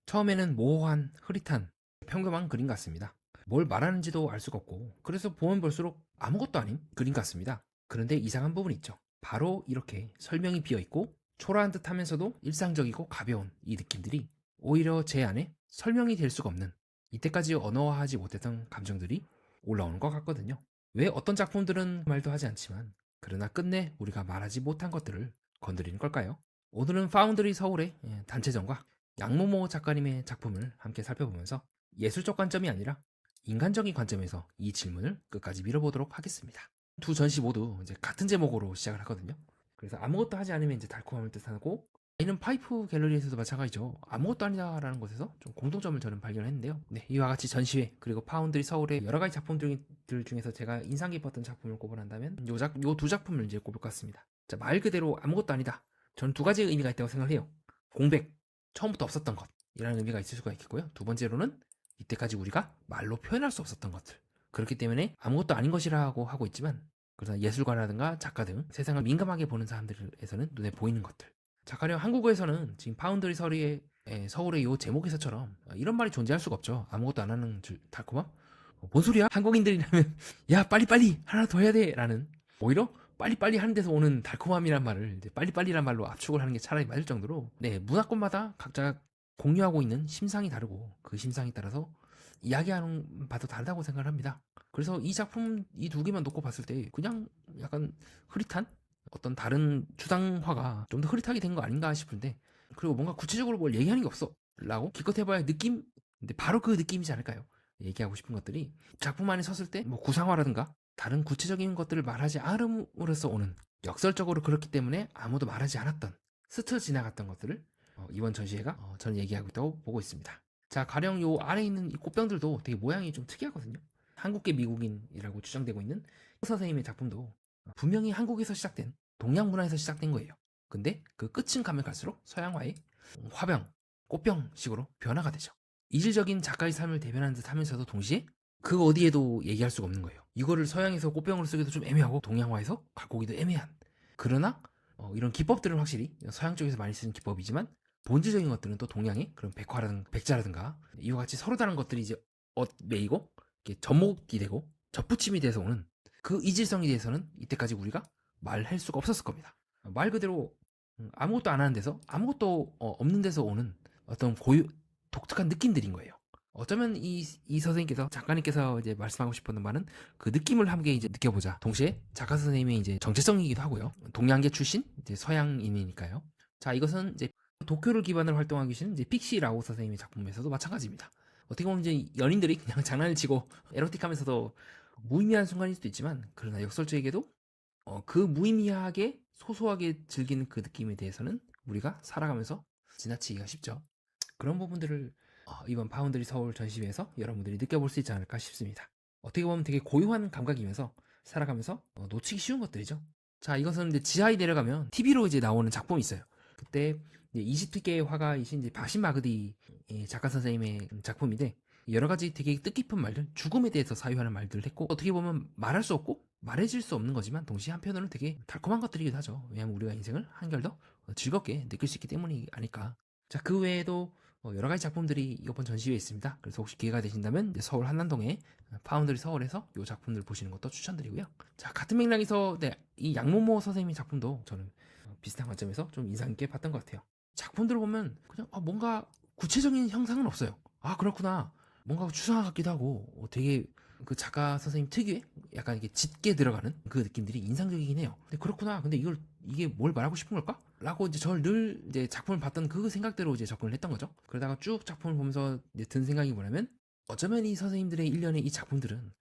처음에는 모호한, 흐릿한, 평범한 그림 같습니다. 뭘 말하는지도 알 수가 없고, 그래서 보면 볼수록 아무것도 아닌 그림 같습니다. 그런데 이상한 부분이 있죠. 바로 이렇게 설명이 비어있고, 초라한 듯 하면서도 일상적이고 가벼운 이 느낌들이 오히려 제 안에 설명이 될 수가 없는, 이때까지 언어화하지 못했던 감정들이 올라오는 것 같거든요. 왜 어떤 작품들은 말도 하지 않지만, 그러나 끝내 우리가 말하지 못한 것들을 건드리는 걸까요? 오늘은 파운드리 서울의 단체전과 양모모 작가님의 작품을 함께 살펴보면서 예술적 관점이 아니라 인간적인 관점에서 이 질문을 끝까지 밀어보도록 하겠습니다. 두 전시 모두 이제 같은 제목으로 시작을 하거든요. 그래서 아무것도 하지 않으면 이제 달콤함을 뜻하고, 이는 파이프 갤러리에서도 마찬가지죠. 아무것도 아니다라는 것에서 좀 공통점을 저는 발견했는데요. 네, 이와 같이 전시회 그리고 파운드리 서울의 여러 가지 작품들 중에서 제가 인상 깊었던 작품을 꼽으란다면 요 두 작품을 이제 꼽을 것 같습니다. 자, 말 그대로 아무것도 아니다. 저는 두 가지 의미가 있다고 생각을 해요. 공백, 처음부터 없었던 것이라는 의미가 있을 수가 있겠고요. 두 번째로는 이때까지 우리가 말로 표현할 수 없었던 것들. 그렇기 때문에 아무것도 아닌 것이라고 하고 있지만, 그러나 예술가라든가 작가 등 세상을 민감하게 보는 사람들에서는 눈에 보이는 것들. 자, 가령 한국어에서는 지금 파운드리 서울의 요 제목에서처럼 이런 말이 존재할 수가 없죠. 아무것도 안 하는 달콤함? 뭔 소리야? 한국인들이라면 야 빨리빨리 하나 더 해야 돼 라는, 오히려 빨리빨리 하는 데서 오는 달콤함이란 말을 이제 빨리빨리란 말로 압축을 하는 게 차라리 맞을 정도로, 네, 문화권마다 각자 공유하고 있는 심상이 다르고 그 심상에 따라서 이야기하는 바도 다르다고 생각을 합니다. 그래서 이 작품 이 두 개만 놓고 봤을 때 그냥 약간 흐릿한 어떤 다른 추상화가 좀 더 흐릿하게 된 거 아닌가 싶은데, 그리고 뭔가 구체적으로 뭘 얘기하는 게 없어 라고 기껏 해봐야 느낌, 근데 바로 그 느낌이지 않을까요? 얘기하고 싶은 것들이 작품 안에 섰을 때 뭐 구상화라든가 다른 구체적인 것들을 말하지 않음으로써 오는, 역설적으로 그렇기 때문에 아무도 말하지 않았던, 스쳐 지나갔던 것들을 이번 전시회가 저는 얘기하고 있다고 보고 있습니다. 자, 가령 요 아래 있는 이 꽃병들도 되게 모양이 좀 특이하거든요. 한국계 미국인이라고 추정되고 있는 선생님의 작품도 분명히 한국에서 시작된, 동양 문화에서 시작된 거예요. 근데 그 끝은 가면 갈수록 서양화의 화병, 꽃병식으로 변화가 되죠. 이질적인 작가의 삶을 대변하는 듯 하면서도 동시에 그 어디에도 얘기할 수가 없는 거예요. 이거를 서양에서 꽃병으로 쓰기도 좀 애매하고 동양화에서 갖고 오기도 애매한. 그러나 이런 기법들은 확실히 서양 쪽에서 많이 쓰는 기법이지만, 본질적인 것들은 또 동양의 그런 백화라든가 백자라든가 이와 같이 서로 다른 것들이 이제 매이고 접목이 되고 접붙임이 돼서 오는 그 이질성에 대해서는 이때까지 우리가 말할 수가 없었을 겁니다. 말 그대로 아무것도 안 하는 데서, 아무것도 없는 데서 오는 어떤 독특한 느낌들인 거예요. 어쩌면 이 선생님께서, 작가님께서 이제 말씀하고 싶었던 말은 그 느낌을 함께 이제 느껴보자. 동시에 작가 선생님의 이제 정체성이기도 하고요. 동양계 출신, 이제 서양인이니까요. 자, 이것은 이제 도쿄를 기반으로 활동하고 계시는 이제 픽시 라오 선생님의 작품에서도 마찬가지입니다. 어떻게 보면 이제 연인들이 그냥 장난을 치고 에로틱하면서도 무의미한 순간일 수도 있지만, 그러나 역설적에게도 그 무의미하게 소소하게 즐기는 그 느낌에 대해서는 우리가 살아가면서 지나치기가 쉽죠. 그런 부분들을 이번 파운드리 서울 전시회에서 여러분들이 느껴볼 수 있지 않을까 싶습니다. 어떻게 보면 되게 고유한 감각이면서 살아가면서 놓치기 쉬운 것들이죠. 자, 이것은 이제 지하에 내려가면 TV로 이제 나오는 작품이 있어요. 그때 이제 20개 화가이신 이제 바신 마그디 작가 선생님의 작품인데, 여러 가지 되게 뜻깊은 말들, 죽음에 대해서 사유하는 말들을 했고, 어떻게 보면 말할 수 없고 말해질 수 없는 거지만 동시에 한편으로는 되게 달콤한 것들이기도 하죠. 왜냐하면 우리가 인생을 한결 더 즐겁게 느낄 수 있기 때문이 아닐까. 자, 그 외에도 여러 가지 작품들이 이번 전시회에 있습니다. 그래서 혹시 기회가 되신다면 서울 한남동에 파운드리 서울에서 이 작품들 보시는 것도 추천드리고요. 자, 같은 맥락에서 네, 이 양모모 선생님의 작품도 저는 비슷한 관점에서 좀 인상 깊게 봤던 것 같아요. 작품들을 보면 그냥 뭔가 구체적인 형상은 없어요. 아, 그렇구나. 뭔가 추상화 같기도 하고 되게 그 작가 선생님 특유의 약간 이렇게 짙게 들어가는 그 느낌들이 인상적이긴 해요. 근데 그렇구나. 근데 이게 뭘 말하고 싶은 걸까? 라고 이제 저를 늘 이제 작품을 봤던 그 생각대로 이제 접근을 했던 거죠. 그러다가 쭉 작품을 보면서 이제 든 생각이 뭐냐면, 어쩌면 이 선생님들의 일련의 이 작품들은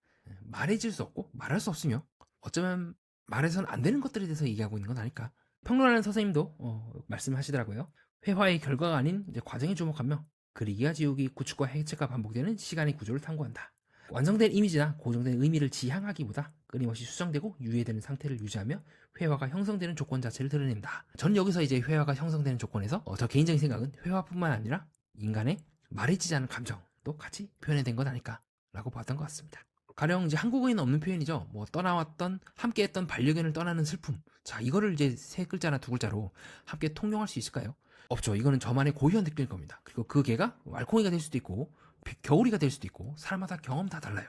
말해질 수 없고 말할 수 없으며, 어쩌면 말해서는 안 되는 것들에 대해서 얘기하고 있는 건 아닐까. 평론하는 선생님도 말씀하시더라고요. 회화의 결과가 아닌 이제 과정에 주목하며 그리기와 지우기, 구축과 해체가 반복되는 시간의 구조를 탐구한다. 완성된 이미지나 고정된 의미를 지향하기보다 끊임없이 수정되고 유예되는 상태를 유지하며 회화가 형성되는 조건 자체를 드러낸다. 저는 여기서 이제 회화가 형성되는 조건에서 저 개인적인 생각은 회화뿐만 아니라 인간의 말해지지 않은 감정도 같이 표현된 것 아닐까라고 봤던 것 같습니다. 가령 이제 한국어에는 없는 표현이죠. 뭐 떠나왔던, 함께했던 반려견을 떠나는 슬픔. 자, 이거를 이제 세 글자나 두 글자로 함께 통용할 수 있을까요? 없죠. 이거는 저만의 고유한 느낌일 겁니다. 그리고 그 개가 말콩이가 될 수도 있고 겨울이가 될 수도 있고 사람마다 경험 다 달라요.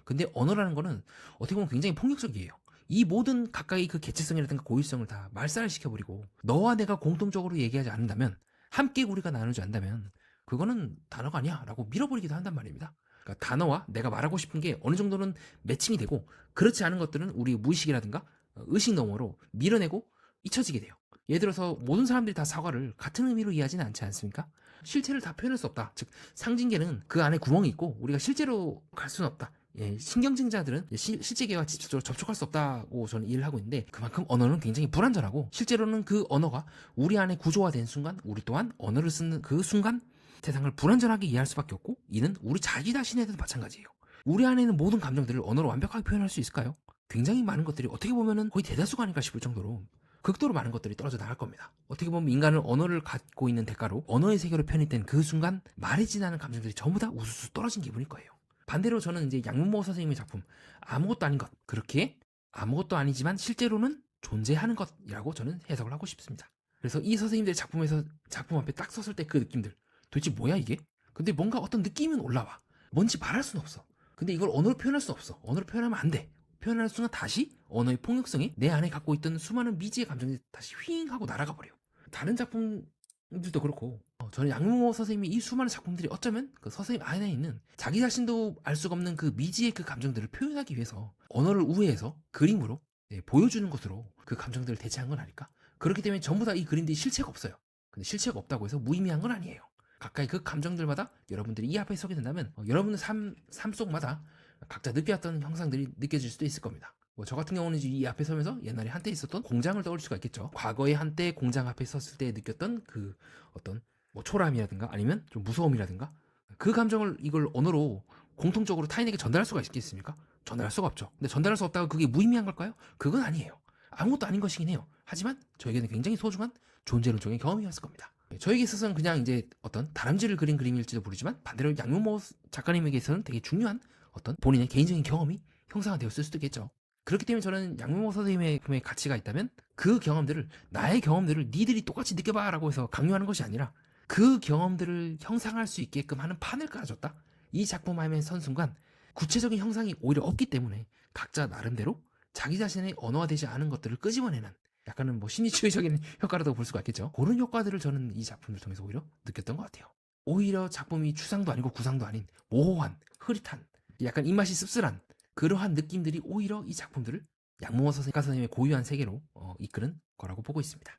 근데 언어라는 거는 어떻게 보면 굉장히 폭력적이에요. 이 모든 각각의 그 개체성이라든가 고유성을 다 말살을 시켜버리고 너와 내가 공통적으로 얘기하지 않는다면 함께 우리가 나누지 않는다면 그거는 단어가 아니야 라고 밀어버리기도 한단 말입니다. 그러니까 단어와 내가 말하고 싶은 게 어느 정도는 매칭이 되고 그렇지 않은 것들은 우리 무의식이라든가 의식 너머로 밀어내고 잊혀지게 돼요. 예를 들어서 모든 사람들이 다 사과를 같은 의미로 이해하지는 않지 않습니까? 실체를 다 표현할 수 없다. 즉 상징계는 그 안에 구멍이 있고 우리가 실제로 갈 수는 없다. 예, 신경증자들은 실제계와 직접적으로 접촉할 수 없다고 저는 이해를 하고 있는데 그만큼 언어는 굉장히 불완전하고 실제로는 그 언어가 우리 안에 구조화된 순간 우리 또한 언어를 쓰는 그 순간 세상을 불완전하게 이해할 수밖에 없고 이는 우리 자기 자신에도 마찬가지예요. 우리 안에 있는 모든 감정들을 언어로 완벽하게 표현할 수 있을까요? 굉장히 많은 것들이 어떻게 보면은 거의 대다수가 아닐까 싶을 정도로 극도로 많은 것들이 떨어져 나갈 겁니다. 어떻게 보면 인간은 언어를 갖고 있는 대가로 언어의 세계로 편입된 그 순간 말에 지나는 감정들이 전부 다 우수수 떨어진 기분일 거예요. 반대로 저는 이제 양문모 선생님의 작품 아무것도 아닌 것 그렇게 아무것도 아니지만 실제로는 존재하는 것이라고 저는 해석을 하고 싶습니다. 그래서 이 선생님들의 작품에서 작품 앞에 딱 섰을 때 그 느낌들 도대체 뭐야 이게? 근데 뭔가 어떤 느낌은 올라와. 뭔지 말할 수는 없어. 근데 이걸 언어로 표현할 수 없어. 언어로 표현하면 안 돼. 표현하는 순간 다시 언어의 폭력성이 내 안에 갖고 있던 수많은 미지의 감정이 다시 휘잉 하고 날아가 버려. 다른 작품들도 그렇고 저는 양문모 선생님이 이 수많은 작품들이 어쩌면 그 선생님 안에 있는 자기 자신도 알 수가 없는 그 미지의 그 감정들을 표현하기 위해서 언어를 우회해서 그림으로 보여주는 것으로 그 감정들을 대체한 건 아닐까? 그렇기 때문에 전부 다 이 그림들이 실체가 없어요. 근데 실체가 없다고 해서 무의미한 건 아니에요. 가까이 그 감정들마다 여러분들이 이 앞에 서게 된다면 여러분의 삶 속마다 각자 느꼈던 형상들이 느껴질 수도 있을 겁니다. 저 같은 경우는 이 앞에 서면서 옛날에 한때 있었던 공장을 떠올릴 수가 있겠죠. 과거에 한때 공장 앞에 섰을 때 느꼈던 그 어떤 초라함이라든가 아니면 좀 무서움이라든가 그 감정을 이걸 언어로 공통적으로 타인에게 전달할 수가 있겠습니까? 전달할 수가 없죠. 근데 전달할 수 없다고 그게 무의미한 걸까요? 그건 아니에요. 아무것도 아닌 것이긴 해요. 하지만 저에게는 굉장히 소중한 존재론적인 경험이었을 겁니다. 저에게 있어서는 그냥 이제 어떤 다람쥐를 그린 그림일지도 모르지만 반대로 양문모 작가님에게서는 되게 중요한 어떤 본인의 개인적인 경험이 형상화되었을 수도 있겠죠. 그렇기 때문에 저는 양문모 선생님의 가치가 있다면 그 경험들을 나의 경험들을 니들이 똑같이 느껴봐 라고 해서 강요하는 것이 아니라 그 경험들을 형상할 수 있게끔 하는 판을 깔아줬다. 이 작품 안에 선 순간 구체적인 형상이 오히려 없기 때문에 각자 나름대로 자기 자신의 언어화되지 않은 것들을 끄집어내는 약간은 심리치유적인 효과라도 볼 수가 있겠죠. 그런 효과들을 저는 이 작품을 통해서 오히려 느꼈던 것 같아요. 오히려 작품이 추상도 아니고 구상도 아닌 모호한, 흐릿한, 약간 입맛이 씁쓸한 그러한 느낌들이 오히려 이 작품들을 양문호 선생님의 고유한 세계로 이끄는 거라고 보고 있습니다.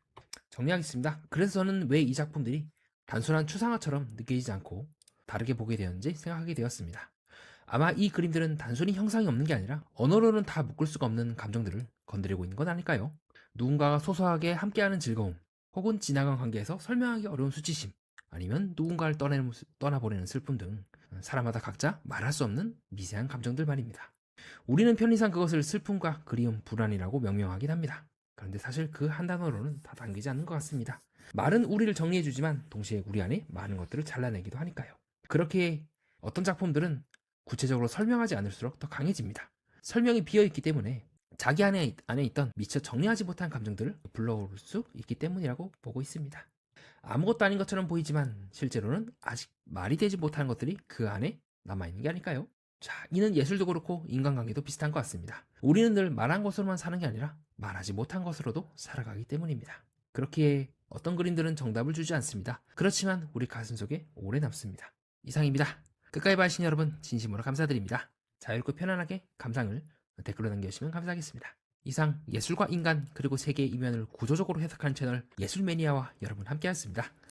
정리하겠습니다. 그래서 저는 왜 이 작품들이 단순한 추상화처럼 느껴지지 않고 다르게 보게 되었는지 생각하게 되었습니다. 아마 이 그림들은 단순히 형상이 없는 게 아니라 언어로는 다 묶을 수가 없는 감정들을 건드리고 있는 건 아닐까요? 누군가가 소소하게 함께하는 즐거움, 혹은 지나간 관계에서 설명하기 어려운 수치심, 아니면 누군가를 떠나보내는 슬픔 등 사람마다 각자 말할 수 없는 미세한 감정들 말입니다. 우리는 편리상 그것을 슬픔과 그리움, 불안이라고 명명하긴 합니다. 그런데 사실 그 한 단어로는 다 담기지 않는 것 같습니다. 말은 우리를 정리해주지만 동시에 우리 안에 많은 것들을 잘라내기도 하니까요. 그렇게 어떤 작품들은 구체적으로 설명하지 않을수록 더 강해집니다. 설명이 비어있기 때문에 자기 안에 있던 미처 정리하지 못한 감정들을 불러올 수 있기 때문이라고 보고 있습니다. 아무것도 아닌 것처럼 보이지만 실제로는 아직 말이 되지 못한 것들이 그 안에 남아있는 게 아닐까요? 자, 이는 예술도 그렇고 인간관계도 비슷한 것 같습니다. 우리는 늘 말한 것으로만 사는 게 아니라 말하지 못한 것으로도 살아가기 때문입니다. 그렇기에 어떤 그림들은 정답을 주지 않습니다. 그렇지만 우리 가슴속에 오래 남습니다. 이상입니다. 끝까지 봐주신 여러분 진심으로 감사드립니다. 자유롭고 편안하게 감상을 댓글로 남겨주시면 감사하겠습니다. 이상 예술과 인간 그리고 세계의 이면을 구조적으로 해석하는 채널 예술매니아와 여러분 함께했습니다.